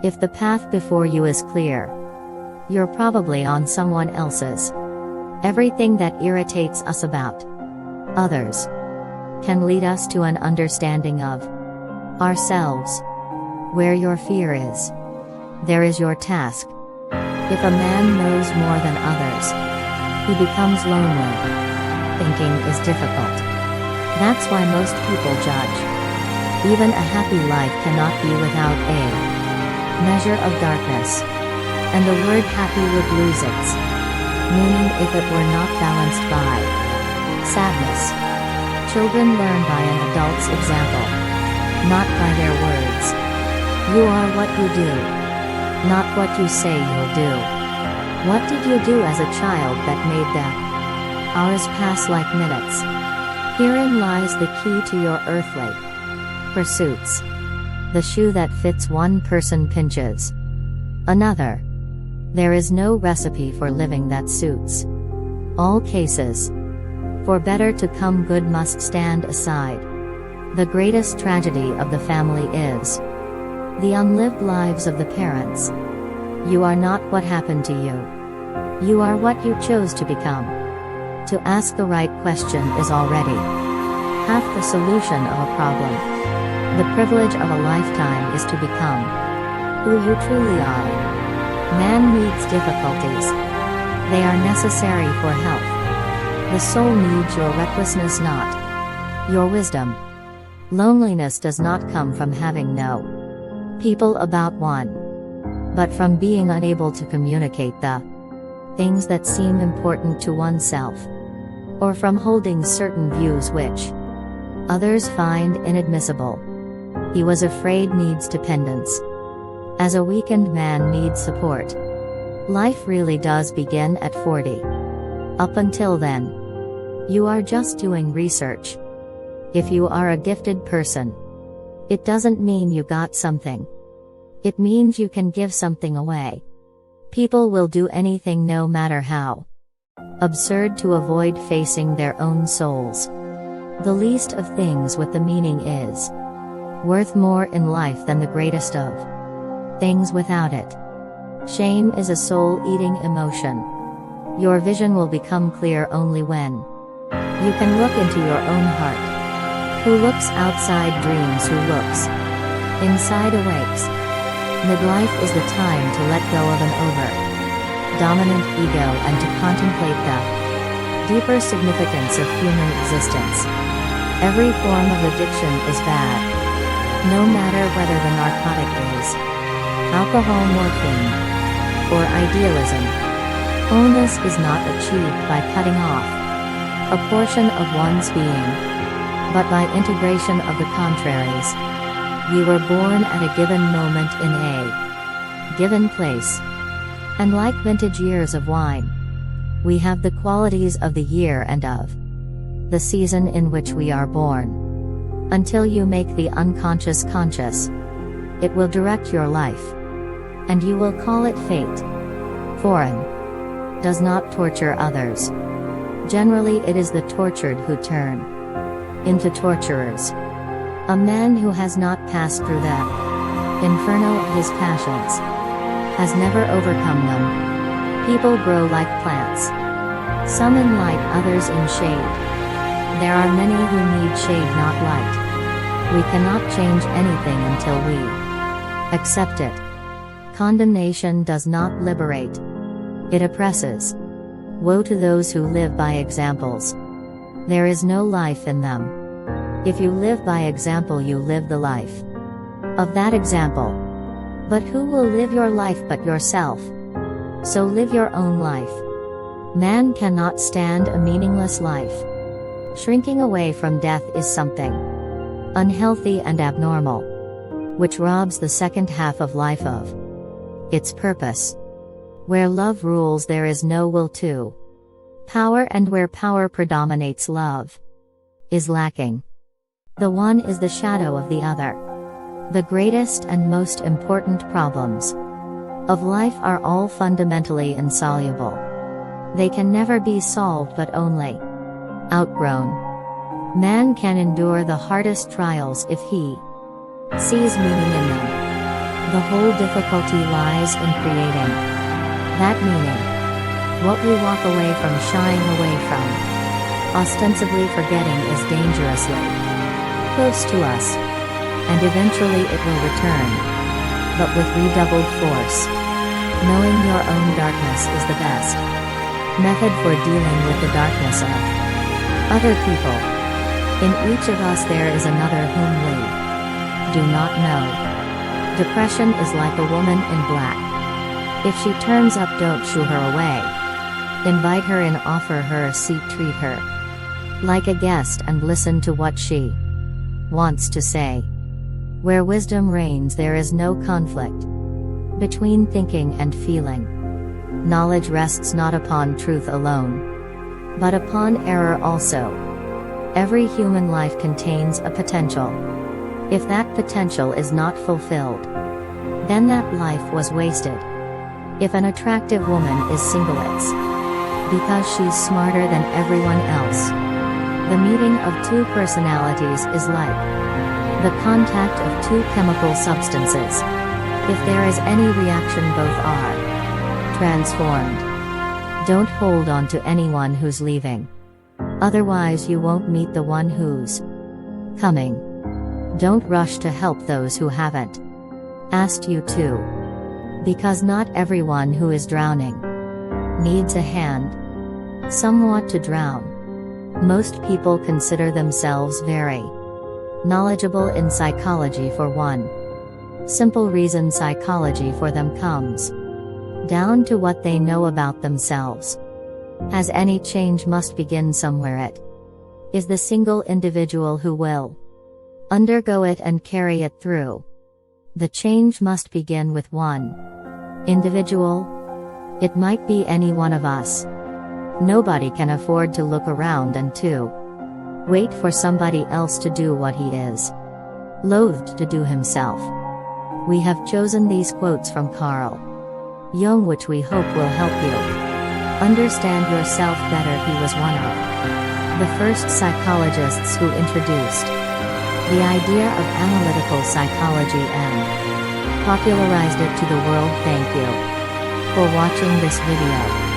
If the path before you is clear, you're probably on someone else's. Everything that irritates us about others can lead us to an understanding of ourselves. Where your fear is, there is your task. If a man knows more than others, he becomes lonely. Thinking is difficult. That's why most people judge. Even a happy life cannot be without a measure of darkness. And the word happy would lose its meaning if it were not balanced by sadness. Children learn by an adult's example, not by their words. You are what you do, not what you say you'll do. What did you do as a child that made the hours pass like minutes? Herein lies the key to your earthly pursuits. The shoe that fits one person pinches another. There is no recipe for living that suits all cases. For better to come, good must stand aside. The greatest tragedy of the family is the unlived lives of the parents. You are not what happened to you. You are what you chose to become. To ask the right question is already half the solution of a problem. The privilege of a lifetime is to become who you truly are. Man needs difficulties. They are necessary for health. The soul needs your recklessness, not your wisdom. Loneliness does not come from having no people about one, but from being unable to communicate the things that seem important to oneself, or from holding certain views which others find inadmissible. He was afraid needs dependence. As a weakened man needs support. Life really does begin at 40. Up until then, you are just doing research. If you are a gifted person, it doesn't mean you got something. It means you can give something away. People will do anything, no matter how absurd, to avoid facing their own souls. The least of things with the meaning is worth more in life than the greatest of things without it. Shame is a soul-eating emotion. Your vision will become clear only when you can look into your own heart. Who looks outside dreams, who looks inside awakes. Midlife is the time to let go of an over-dominant ego and to contemplate the deeper significance of human existence. Every form of addiction is bad, no matter whether the narcotic is alcohol, morphine, or idealism. Wholeness is not achieved by cutting off a portion of one's being, but by integration of the contraries. We were born at a given moment in a given place. And like vintage years of wine, we have the qualities of the year and of the season in which we are born. Until you make the unconscious conscious, it will direct your life. And you will call it fate. Foreign does not torture others. Generally it is the tortured who turn into torturers. A man who has not passed through the inferno of his passions has never overcome them. People grow like plants. Some in light, others in shade. There are many who need shade, not light. We cannot change anything until we accept it. Condemnation does not liberate. It oppresses. Woe to those who live by examples. There is no life in them. If you live by example, you live the life of that example. But who will live your life but yourself? So live your own life. Man cannot stand a meaningless life. Shrinking away from death is something unhealthy and abnormal, which robs the second half of life of its purpose. Where love rules, there is no will to power, and where power predominates, love is lacking. The one is the shadow of the other. The greatest and most important problems of life are all fundamentally insoluble. They can never be solved but only outgrown. Man can endure the hardest trials if he sees meaning in them. The whole difficulty lies in creating that meaning. What we walk away from, shying away from, ostensibly forgetting, is dangerously close to us, and eventually it will return, but with redoubled force. Knowing your own darkness is the best method for dealing with the darkness of other people. In each of us there is another whom we do not know. Depression is like a woman in black. If she turns up, don't shoo her away. Invite her in, offer her a seat, treat her like a guest, and listen to what she wants to say. Where wisdom reigns, there is no conflict between thinking and feeling. Knowledge rests not upon truth alone, but upon error also. Every human life contains a potential. If that potential is not fulfilled, then that life was wasted. If an attractive woman is single, it's because she's smarter than everyone else. The meeting of two personalities is like the contact of two chemical substances. If there is any reaction, both are transformed. Don't hold on to anyone who's leaving. Otherwise you won't meet the one who's coming. Don't rush to help those who haven't asked you to, because not everyone who is drowning needs a hand somewhat to drown. Most people consider themselves very knowledgeable in psychology for one simple reason: psychology for them comes down to what they know about themselves. As any change must begin somewhere, it is the single individual who will undergo it and carry it through. The change must begin with one individual. It might be any one of us. Nobody can afford to look around and to wait for somebody else to do what he is loathed to do himself. We have chosen these quotes from Carl Jung, which we hope will help you understand yourself better. He was one of the first psychologists who introduced the idea of analytical psychology and popularized it to the world. Thank you for watching this video.